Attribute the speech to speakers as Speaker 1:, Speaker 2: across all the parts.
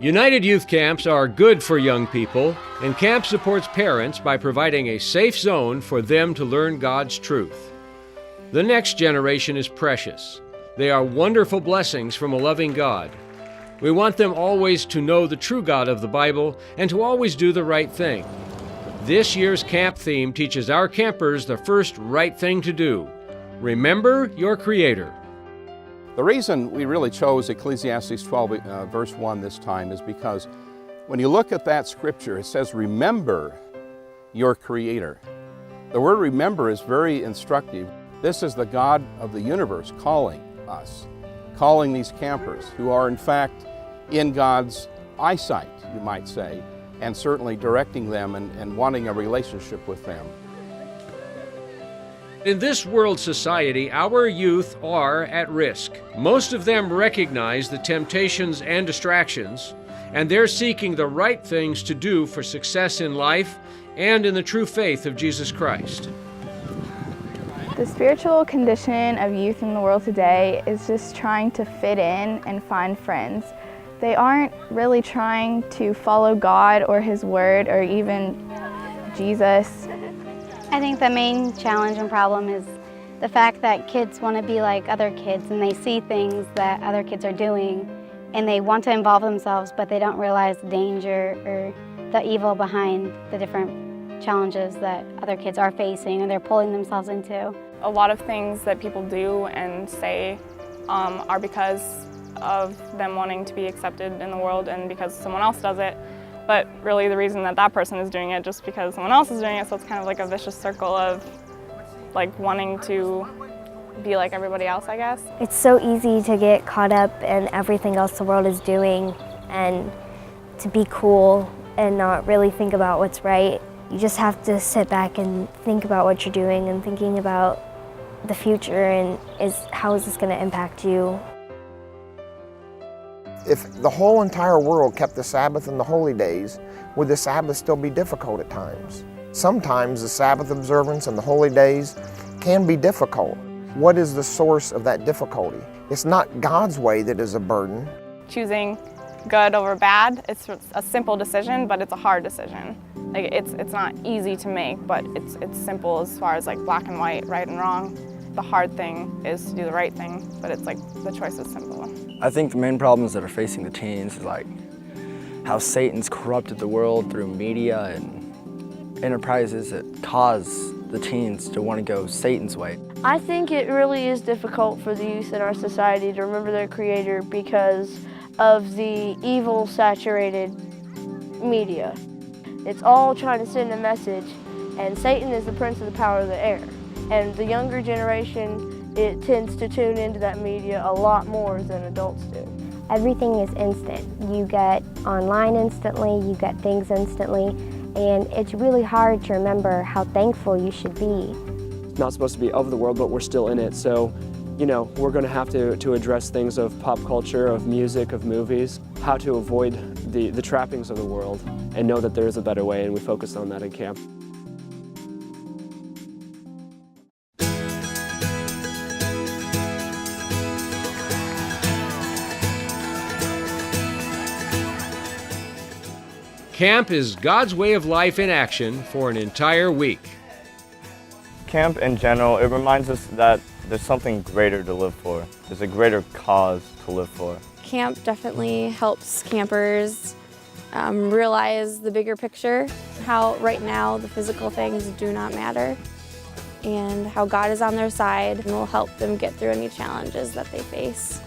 Speaker 1: United Youth Camps are good for young people, and Camp supports parents by providing a safe zone for them to learn God's truth. The next generation is precious. They are wonderful blessings from a loving God. We want them always to know the true God of the Bible and to always do the right thing. This year's camp theme teaches our campers the first right thing to do. Remember your Creator.
Speaker 2: The reason we really chose Ecclesiastes 12, verse 1 this time is because when you look at that scripture, it says, remember your Creator. The word remember is very instructive. This is the God of the universe calling us, calling these campers who are in fact in God's eyesight, you might say, and certainly directing them and wanting a relationship with them.
Speaker 1: In this world society, our youth are at risk. Most of them recognize the temptations and distractions, and they're seeking the right things to do for success in life and in the true faith of Jesus Christ.
Speaker 3: The spiritual condition of youth in the world today is just trying to fit in and find friends. They aren't really trying to follow God or His Word or even Jesus.
Speaker 4: I think the main challenge and problem is the fact that kids want to be like other kids and they see things that other kids are doing and they want to involve themselves, but they don't realize the danger or the evil behind the different challenges that other kids are facing and they're pulling themselves into.
Speaker 5: A lot of things that people do and say are because of them wanting to be accepted in the world and because someone else does it. But really the reason that that person is doing it just because someone else is doing it, so it's kind of like a vicious circle of like wanting to be like everybody else, I guess.
Speaker 6: It's so easy to get caught up in everything else the world is doing and to be cool and not really think about what's right. You just have to sit back and think about what you're doing and thinking about the future and how is this going to impact you.
Speaker 7: If the whole entire world kept the Sabbath and the holy days, would the Sabbath still be difficult at times? Sometimes the Sabbath observance and the holy days can be difficult. What is the source of that difficulty? It's not God's way that is a burden.
Speaker 5: Choosing good over bad, it's a simple decision, but it's a hard decision. Like it's not easy to make, but it's simple as far as like black and white, right and wrong. The hard thing is to do the right thing, but it's like the choice is simple.
Speaker 8: I think the main problems that are facing the teens is like how Satan's corrupted the world through media and enterprises that cause the teens to want to go Satan's way.
Speaker 9: I think it really is difficult for the youth in our society to remember their Creator because of the evil saturated media. It's all trying to send a message, and Satan is the prince of the power of the air. And the younger generation, it tends to tune into that media a lot more than adults do.
Speaker 6: Everything is instant. You get online instantly, you get things instantly, and it's really hard to remember how thankful you should be.
Speaker 10: It's not supposed to be of the world, but we're still in it. So, you know, we're going to have to address things of pop culture, of music, of movies, how to avoid the trappings of the world and know that there is a better way, and we focus on that in camp.
Speaker 1: Camp is God's way of life in action for an entire week.
Speaker 11: Camp in general, it reminds us that there's something greater to live for. There's a greater cause to live for.
Speaker 12: Camp definitely helps campers realize the bigger picture, how right now the physical things do not matter, and how God is on their side and will help them get through any challenges that they face.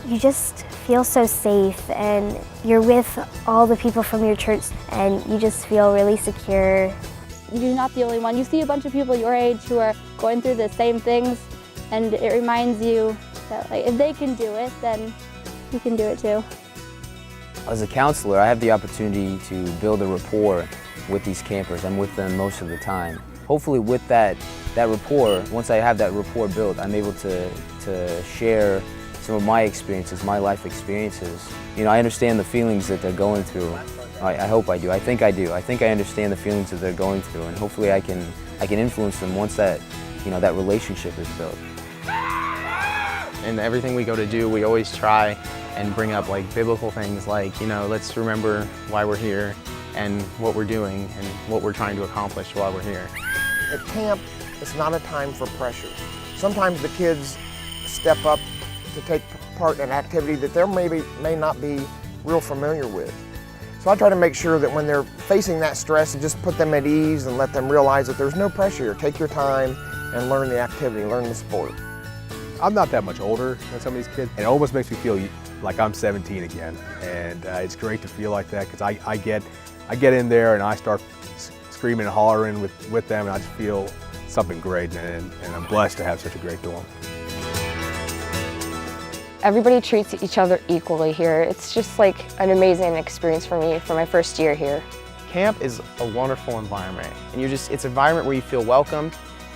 Speaker 6: You just feel so safe, and you're with all the people from your church, and you just feel really secure.
Speaker 4: You're not the only one. You see a bunch of people your age who are going through the same things, and it reminds you that like, if they can do it, then you can do it too.
Speaker 13: As a counselor, I have the opportunity to build a rapport with these campers. I'm with them most of the time. Hopefully with that rapport, once I have that rapport built, I'm able to share some of my experiences, my life experiences. You know, I understand the feelings that they're going through. I hope I do. I think I do. I think I understand the feelings that they're going through, and hopefully I can influence them once that relationship is built.
Speaker 14: In everything we go to do, we always try
Speaker 13: and bring up like biblical things like, you know, let's remember why we're here and what we're doing and what we're trying to accomplish while we're here.
Speaker 7: At camp, it's not a time for pressure. Sometimes the kids step up to take part in an activity that they may not be real familiar with. So I try to make sure that when they're facing that stress, just put them at ease and let them realize that there's no pressure here. Take your time and learn the activity, learn the sport.
Speaker 14: I'm not that much older than some of these kids, and it almost makes me feel like I'm 17 again. And it's great to feel like that because I get in there and I start screaming and hollering with them, and I just feel something great, and I'm blessed to have such a great dorm.
Speaker 15: Everybody treats each other equally here. It's just like an amazing experience for me for my first year here.
Speaker 13: Camp is a wonderful environment, and it's an environment where you feel welcomed,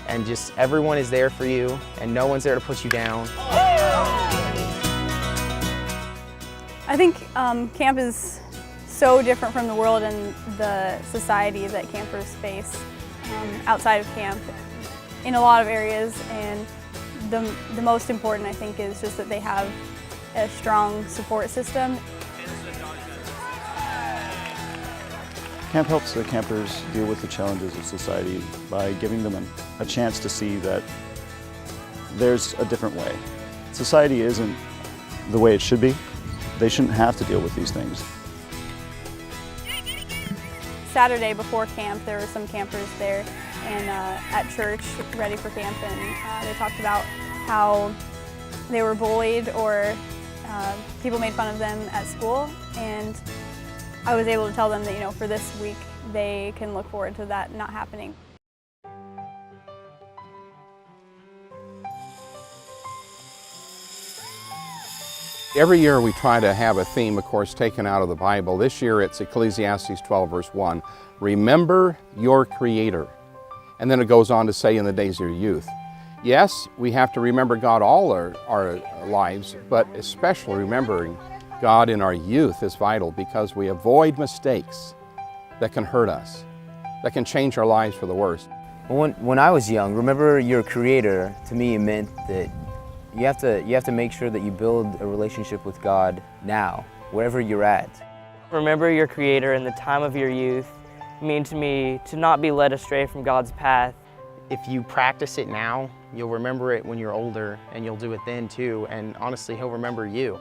Speaker 13: and just everyone is there for you, and no one's there to put you down.
Speaker 16: I think camp is so different from the world and the society that campers face outside of camp in a lot of areas, and the most important, I think, is just that they have a strong support system.
Speaker 17: Camp helps the campers deal with the challenges of society by giving them a chance to see that there's a different way. Society isn't the way it should be. They shouldn't have to deal with these things.
Speaker 16: Saturday before camp, there were some campers there and at church ready for camp, and they talked about how they were bullied or people made fun of them at school, and I was able to tell them that, you know, for this week they can look forward to that not happening.
Speaker 2: Every year we try to have a theme, of course, taken out of the Bible. This year it's Ecclesiastes 12, verse 1. Remember your Creator. And then it goes on to say, in the days of your youth. Yes, we have to remember God all our lives, but especially remembering God in our youth is vital because we avoid mistakes that can hurt us, that can change our lives for the worse.
Speaker 13: When I was young, remember your Creator, to me, it meant that you have to make sure that you build a relationship with God now, wherever you're at.
Speaker 18: Remember your Creator in the time of your youth mean to me to not be led astray from God's path.
Speaker 19: If you practice it now, you'll remember it when you're older, and you'll do it then too, and honestly, He'll remember you.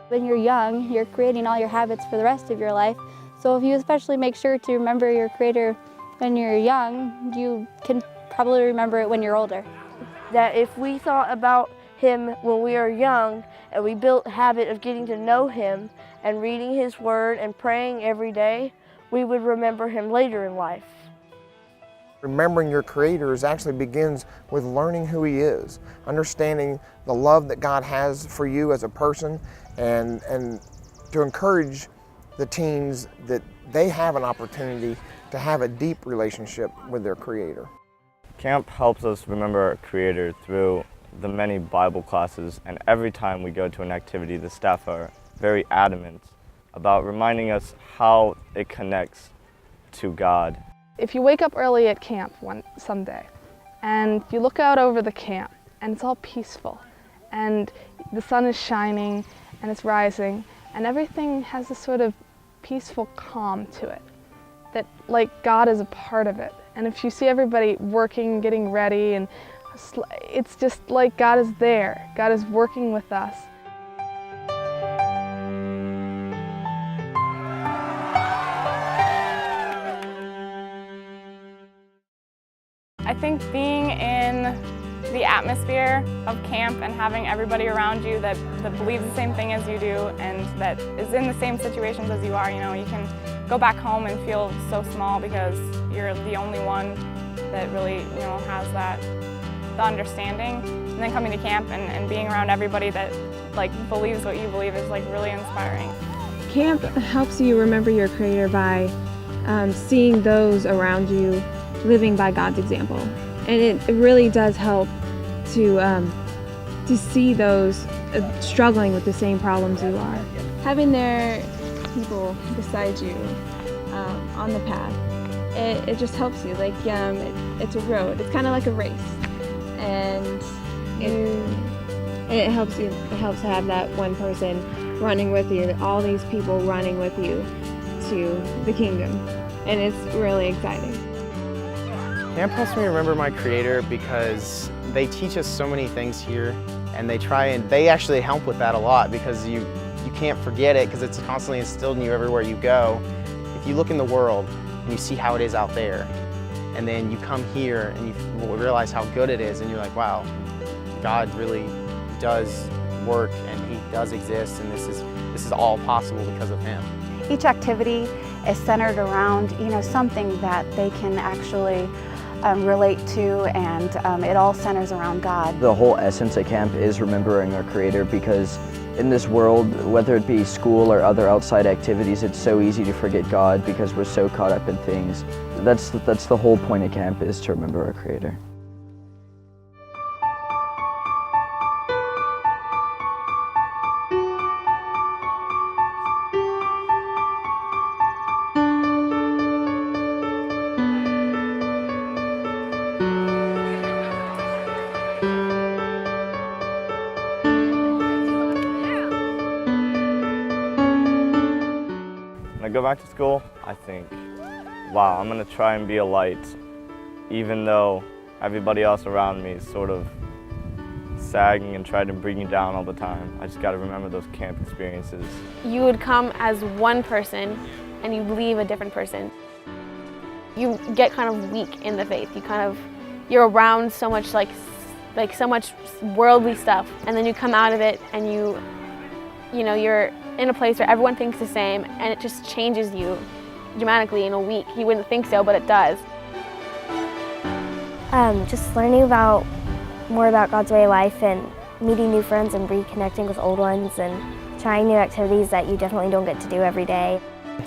Speaker 20: When you're young, you're creating all your habits for the rest of your life. So if you especially make sure to remember your Creator when you're young, you can probably remember it when you're older.
Speaker 9: That if we thought about Him when we were young and we built a habit of getting to know Him and reading His Word and praying every day, we would remember Him later in life.
Speaker 7: Remembering your Creator actually begins with learning who He is, understanding the love that God has for you as a person, and to encourage the teens that they have an opportunity to have a deep relationship with their Creator.
Speaker 11: Camp helps us remember our Creator through the many Bible classes, and every time we go to an activity, the staff are very adamant about reminding us how it connects to God.
Speaker 21: If you wake up early at camp someday and you look out over the camp and it's all peaceful and the sun is shining and it's rising and everything has this sort of peaceful calm to it, that like God is a part of it. And if you see everybody working, getting ready, and it's just like God is there. God is working with us.
Speaker 5: I think being in the atmosphere of camp and having everybody around you that believes the same thing as you do and that is in the same situations as you are, you know, you can go back home and feel so small because you're the only one that really, you know, has the understanding. And then coming to camp and being around everybody that like believes what you believe is like really inspiring.
Speaker 22: Camp helps you remember your Creator by seeing those around you living by God's example. And it really does help to see those struggling with the same problems you are.
Speaker 3: Having their people beside you on the path, it just helps you. Like it's a road. It's kind of like a race, and
Speaker 22: And it helps to have that one person running with you, all these people running with you to the kingdom. And it's really exciting.
Speaker 19: Camp helps me remember my Creator because they teach us so many things here, and they actually help with that a lot because you can't forget it because it's constantly instilled in you everywhere you go. If you look in the world and you see how it is out there, and then you come here and you realize how good it is, and you're like, wow, God really does work and He does exist, and this is all possible because of Him.
Speaker 8: Each activity is centered around, something that they can actually relate to, and it all centers around God.
Speaker 10: The whole essence of camp is remembering our Creator, because in this world, whether it be school or other outside activities, it's so easy to forget God because we're so caught up in things. That's the whole point of camp, is to remember our Creator.
Speaker 11: When I go back to school, I think, wow, I'm going to try and be a light, even though everybody else around me is sort of sagging and trying to bring you down all the time. I just got to remember those camp experiences.
Speaker 12: You would come as one person and you leave a different person. You get kind of weak in the faith. You're around so much like so much worldly stuff, and then you come out of it and you're in a place where everyone thinks the same, and it just changes you dramatically in a week. You wouldn't think so, but it does.
Speaker 6: Just learning more about God's way of life, and meeting new friends and reconnecting with old ones, and trying new activities that you definitely don't get to do every day.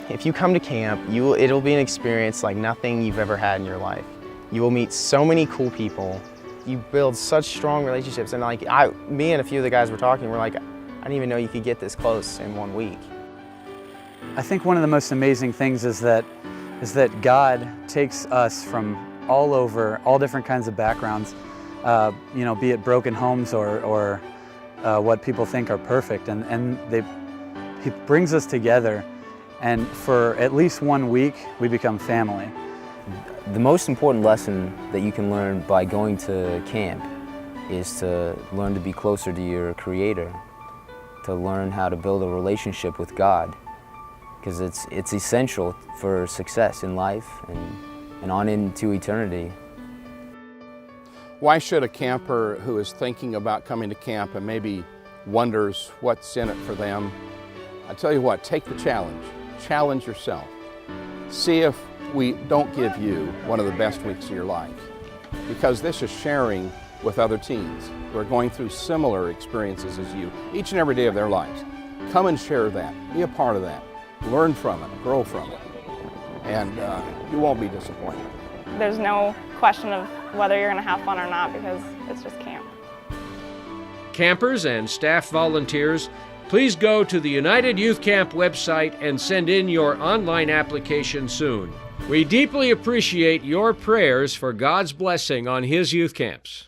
Speaker 19: If you come to camp, it'll be an experience like nothing you've ever had in your life. You will meet so many cool people. You build such strong relationships, and me and a few of the guys were talking, we're like, I didn't even know you could get this close in 1 week.
Speaker 23: I think one of the most amazing things is that God takes us from all over, all different kinds of backgrounds, be it broken homes or what people think are perfect, and He brings us together, and for at least 1 week we become family.
Speaker 13: The most important lesson that you can learn by going to camp is to learn to be closer to your Creator, to learn how to build a relationship with God, because it's essential for success in life and on into eternity.
Speaker 2: Why should a camper who is thinking about coming to camp and maybe wonders what's in it for them, I tell you what, take the challenge. Challenge yourself. See if we don't give you one of the best weeks of your life, because this is sharing with other teens who are going through similar experiences as you each and every day of their lives. Come and share that. Be a part of that. Learn from it. Grow from it. And you won't be disappointed.
Speaker 5: There's no question of whether you're going to have fun or not, because it's just camp.
Speaker 1: Campers and staff volunteers, please go to the United Youth Camp website and send in your online application soon. We deeply appreciate your prayers for God's blessing on His youth camps.